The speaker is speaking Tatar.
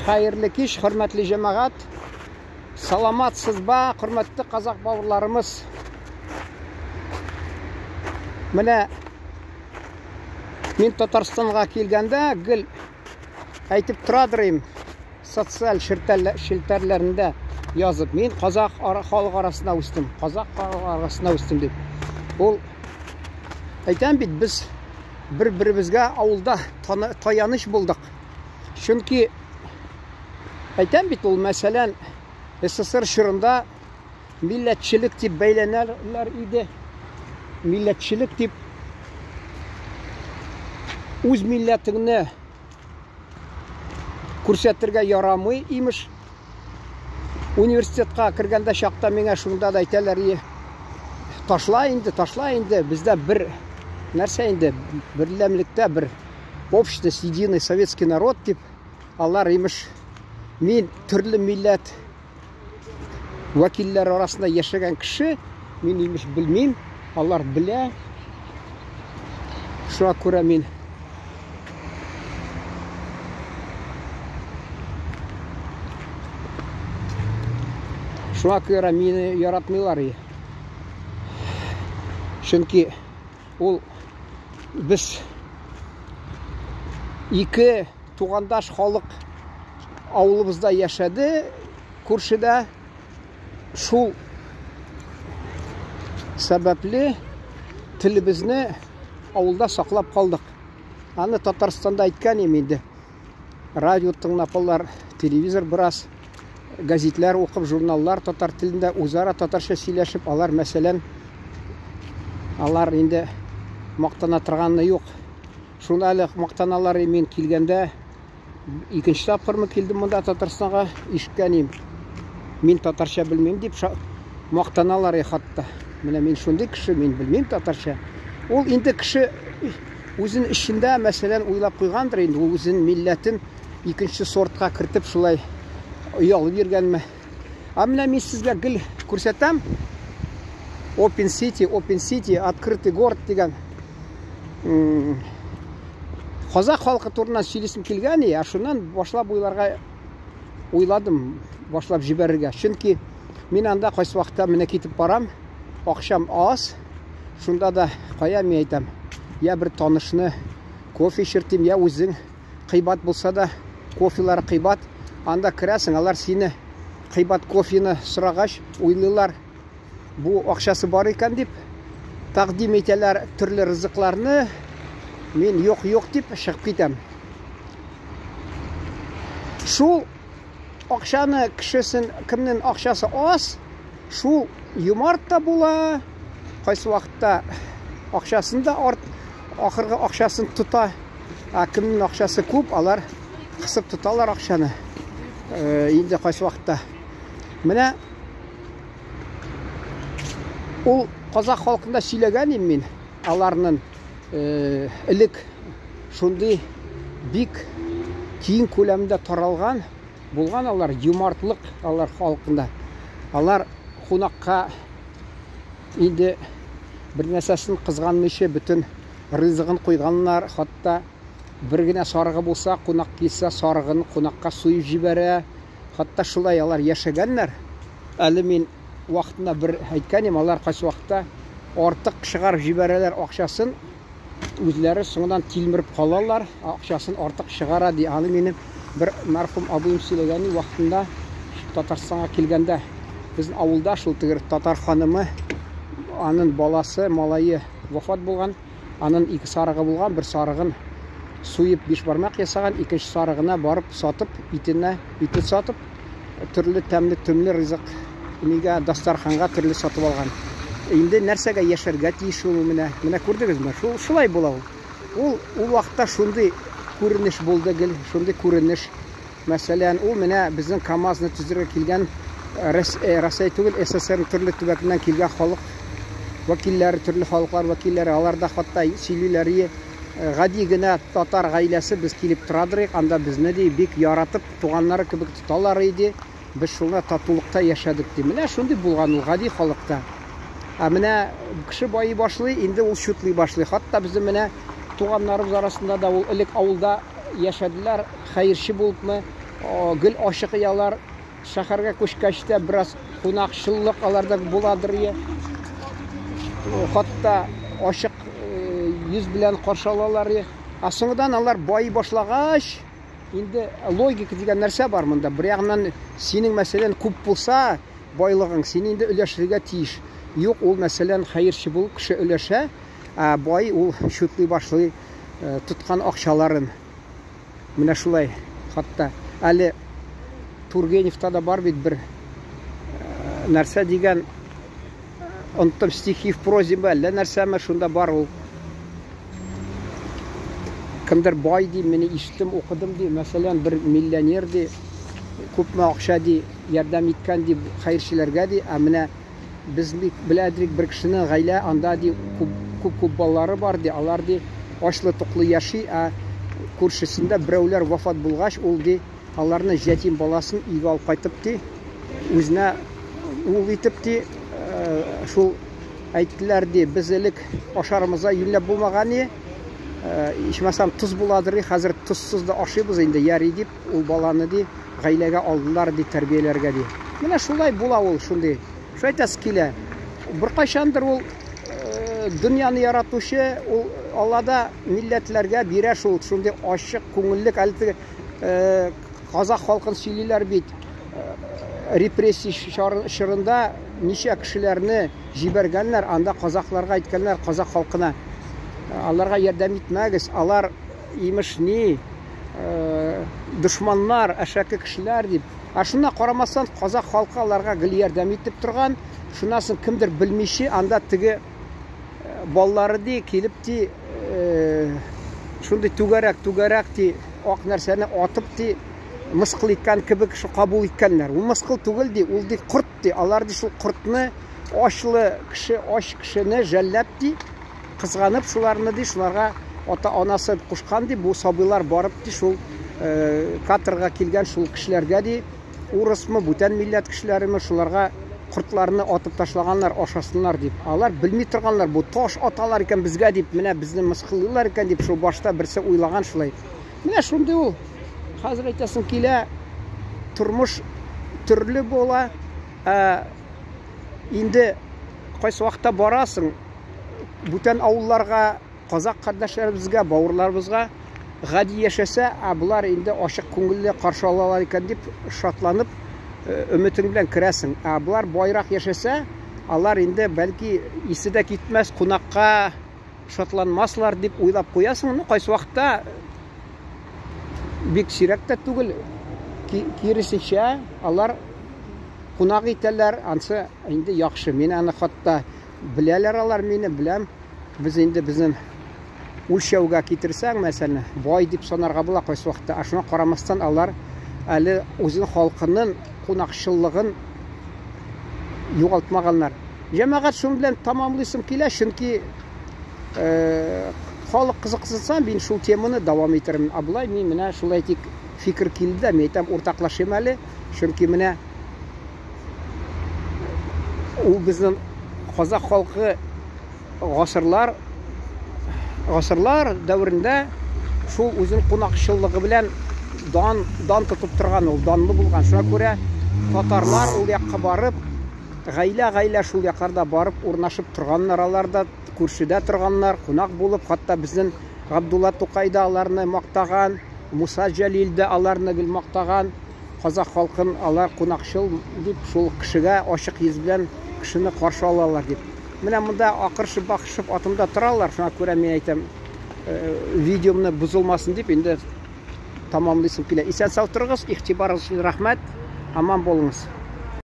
Хайырлы кеш, хөрмәтле җәмәгать. Саламатсыз ба, хөрмәтле казак бауырларымыз. Менә мин Татарстанга килгәндә гел әйтеп торадыр социаль шелтәрләрендә язып, мин казак халык арасында үстем, казак халык арасында үстем дип. Ул әйтәм бит, без бер-беребезгә авылда таяныш булдык. Чөнки әйтәм бит, ул мәсәлән СССР чорында милләтчелек дип бәйләнәләр иде. Милләтчелек дип үз милләтеңне күрсәтергә ярамый имеш. Университетка кергәндә чакта миңа шунда да әйтәләр, ташла инде, бездә бер нәрсә инде, берләмлектә бер общность, единый советский народ дип. Алар имеш, мин төрле милләт вәкилләр арасында яшәгән кеше, мин имеш белмим, алар белә. Шуңа күрә мин мине яратмыйлар. Чөнки ул без ике тугандаш халык авылыбызда яшәде, күршедә. Шул сәбәпле телебезне авылда саклап калдык. Аны Татарстанда әйткән инде. Радио тыңлап алар, телевизор бераз, газетләр укып, журналлар татар телендә үзара татарча сөйләшеп, алар мәсәлән, алар инде мактана торганы юк. Шуны әле мактаналар, мин килгәндә икенче тапкырмы килдем монда Татарстанга, ишеткәнем. Мин татарча белмим дип мактаналар хатта. Менә мин шундый кеше, мин белмим татарча. Ул инде кеше үзен ичендә мәсәлән уйлап куйгандыр инде, ул үзен милләтен икенче сортка кертеп шулай ялып йөргәнме. Менә мин сезгә гел күрсәтәм. Open City, открытый город дигән. Казак халкы турында сөйлисем килгән, шуннан башлап уйларга уйладым, башлап җибәрергә. Чөнки мин анда кайсы вакытта менә китеп барам, акчам аз. Шунда да кая мин әйтәм, я бер танышны кофе эчертим, я үзең кыйбат булса да кофелар кыйбат. Анда керәсең, алар сине кыйбат кофены сорагач уйлыйлар, бу акчасы бар икән дип тәкъдим итәләр төрле ризыкларны. Мин юк дип чыгып китәм. Шул акчаны кешесен, кемнең акчасы аз, шул юмарт та була. Кайсы вакытта акчасын да ахыргы акчасын тота. Кемнең акчасы күп, алар кысып тоталар акчаны. Инде кайсы вакытта. Менә ул казак халкында сөйләгән мин, аларның элек шундый бик киң күләмдә таралган булган, алар юмартлык алар халкында. Алар кунакка инде бер нәрсәсен кызганмыйча бүтән ризыгын куйганнар, хатта бер генә сарыгы булса, кунак килсә сарыгын кунакка суеп җибәрә. Хатта шулай алар яшәгәннәр. Әле мин вакытында бер әйткәнем, алар кайсы вакытта артык чыгарып җибәрәләр акчасын, үзләре соңыннан тилмереп калалар, акчасын артык чыгара ди. Аны минем бер мәрхүм абыем сөйләгән вакытында Татарстанга килгәндә, безнең авылда шул тигер татар ханымы, аның баласы, малайы вафат булган, аның ике сарыгы булган, бер сарыгын суеп 5 бармак ясаган, икенче сарыгына барып сатып, итен сатып, төрле тәмле ризык нигә дастарханга төрле сатып алган. Инде нәрсәгә яшәргә тиеш ул, менә күрдегезме? Шулай була ул. Ул вакытта шундый күренеш булды, гел шундый күренеш. Мәсәлән, ул менә безнең КамАЗны төзергә килгән Россия түгел, СССР төрле төбәкеннән килгән халык вәкилләре, төрле халыклар вәкилләре, аларда хатта сөйлиләр, гади генә татар гаиләсе без килеп торадыр, анда безне бик яратып, туганнары кебек тоталар иде. Без шуңа татулыкта яшәдек ди. Менә шундый булган ул гади халыкта. Менә кеше байый башлый, инде ул шутлый башлый. Хатта безнең менә туганнарыбыз арасында да ул элек авылда яшәделәр, хәерче булыпмы, гел ашык ялар шәһәргә күчкәчтә бераз кунакчыллык аларда буладыр. Хатта ашык йөз белән каршы алалар. Соңдан алар бай башлагач, инде логика дигән нәрсә бар монда. Бер ягыннан синең мәсәлән күп булса, байлыгың син инде өләшергә тиеш. Юк, ул мәсәлән хәерче булып кеше өләшә, бай ул шутлый башлый тоткан акчаларын. Менә шулай. Хатта әле Тургеневта да бар бит бер нәрсә дигән, онтым стихи в прозе әллә нәрсәме шунда бар ул. Кемдер бай ди, менә ишеттем, укыдым ди, мәсәлән бер миллионер ди, күпме акча ди ярдәм иткән ди хәерчеләргә ди, менә без беләдек бер кешенең гаилә анда ди күп балалары бар ди, алар ди ачлы-туклы яши, күршесендә берәүләр вафат булгач, ул ди аларны җәтим баласын өйгә алып кайтып ди, үзенә ул итеп ди, шул әйттеләр ди, без элек ашарымызга юньләп булмаган ди, ичмасам туз буладыр, хәзер тузсыз да ашыйбыз инде, ярый дип, ул баланы ди гаиләгә алдылар ди, тәрбияләргә ди. Менә шулай була ул шундый. Шайтас килә. Бер кайчандыр ул дөньяны яратучы, ул Аллада милләтләргә бирә шул шундый ачык күңеллек. Әле казак халкын сөйлиләр бит. Репрессия шарында ничә кешеләрне җибәргәннәр, анда казакларга әйткәннәр, казак халкына аларга ярдәм итмәгез, алар имеш ни дошманнар, әшәке кешеләр дип. Шуңа карамастан казак халкы аларга гел ярдәм итеп торган. Шунасын кемдер белмичә, анда теге баллары ди килеп ди, шундый түгәрәк ди, ак нәрсәне атып ди, мыскыл иткән кебек шу кабул иткәннәр. Ул мыскыл түгел ди, ул ди корт ди. Алар ди шул кортны ачлы кеше, ач кешене жәлләп ди, кызганып шуларны ди, шуларга ата-анасы кушкан ди, бу сабыйлар барып ди шул каторга килгән шул кешеләргә ди, урысмы, бүтән милләт кешеләреме, шуларга кортларны атып ташлаганнар, ашасыннар дип. Алар белми торганнар, бу таш аталар икән безгә дип, менә безне мыскыллыйлар икән дип, шул башта берсе уйлаган шулай. Менә шундый ул. Хәзер әйтәсем килә, тормыш төрле була. Инде кайсы вакытта барасың, бүтән авылларга, казак кардәшләребезгә, бавырларыбызга гади яшәсә, булар инде ачык күңелле каршы алалар икән дип шатланып, өмитең белән керәсең. Булар байрак яшәсә, алар инде бәлки исе дә китмәс, кунакка шатланмаслар дип уйлап куясың. Кайсы вакытта бик сирәк тә түгел, киресенчә, алар кунак итәләр, ансы инде яхшы. Мин аны хатта беләләр, алар мине беләм. Без инде безнең үлчәүгә китерсәң, мәсәлән, бай дип санарга була кайсы вакытта. Шуңа карамастан алар әле үзенең халкының кунакчыллыгын югалтмаганнар. Җәмәгать шуның белән тамамлыйсым килә, чөнки халык кызыксынса, мин шул теманы дәвам итермен. Булай мин менә шулай тик фикер килде, мин әйтәм, уртаклашыйм әле, чөнки менә ул безнең казак халкы гасырлар дәврендә шул үзен кунакчыллыгы белән дан тотып торган, ул данлы булган. Шуңа күрә татарлар ул якка барып, гаилә шул якларда барып урнашып торганнар, алар да күршедә торганнар, кунак булып, хатта безнең Габдулла Тукай да аларны мактаган, Муса Җәлил дә аларны гел мактаган. Казак халкын алар кунакчыл дип, шул кешегә ачык йөз белән кешене каршы алалар дип. Менә монда акыршып бакышып атымда торалар. Шуңа күрә мин әйтәм, видеомны бузылмасын дип инде тамамлыйсым килә. Исән сау торыгыз, игътибарыгыз өчен рәхмәт. Аман булыңыз.